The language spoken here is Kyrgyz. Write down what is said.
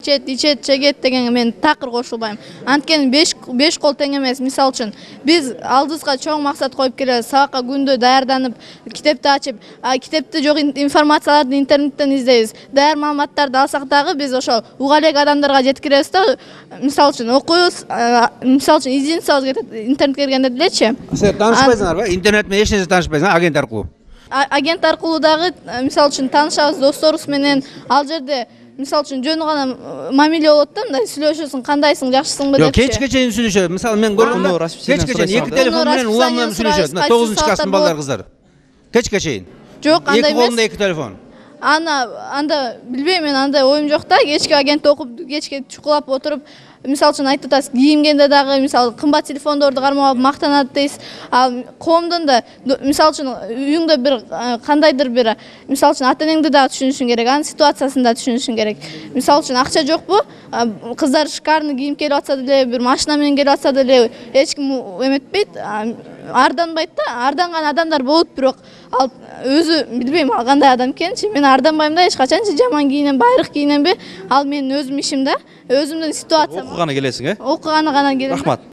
ичет, чегет дегенге мен такыр кошулбайм. Анткени 5 кол тең эмес. Мисалы үчүн биз алдыбызга чоң максат коюп келебиз. Сабакка күндө даярданып, китепти ачып, китепте жок информацияларды интернеттен издейбиз. Даяр маалыматтарды алсак дагы биз ошо уга элек адамдарга жеткиребиз да. Мисалы үчүн окуйбуз, мисалы үчүн изинсиябыз кетет интернетке киргенде делечи. Сен таанышпайсыңарбы? Интернет менен эч нерсе таанышпайсыңар, агент аркылуу. Агент аркылуу дагы мисалы үчүн таанышабыз досторубуз менен. Ал жерде мисалы үчүн жөн гана мамиле болот да, мындай сүйлөшөсүң, кандайсың, жакшысыңбы депчи. Кечке чейин сүйлөшөт. Мисалы мен көргөндө кечке чейин 2 телефон менен улам менен сүйлөшөт. 9-класстын балдар кыздар. Кечке чейин. Жок, андай эмес. 2 колунда 2 телефон. Анда билбейм, мен андай оюм жок да. Кечке агент окуп, кечке чукулап отуруп, мисалы үчүн айтып атасыз, кийимгенде дагы мисалы кымбат телефондорду кармап алып мактанат дейсиз. Ал коомдон да мисалы үчүн үйүңдө бир кандайдыр бир мисалы үчүн ата-энеңди дагы түшүнүшүң керек, анын ситуациясын да түшүнүшүң керек. Мисалы үчүн акча жокпу? Кыздар шикарный кийим келип атса деле, бир машина менен келип атса деле эч ким эметпейт, арданбайт да. Арданган адамдар болот, бирок ал өзү билбейм ал кандай адам экенинчи. Мен арданбайм да эч качанчы, жаман кийинем, байрак кийинемби? Ал менин өзүм ишим да. Өзүмдүн ситуациям. Окуганы келесиң, Окуганы гана келем. Рахмат.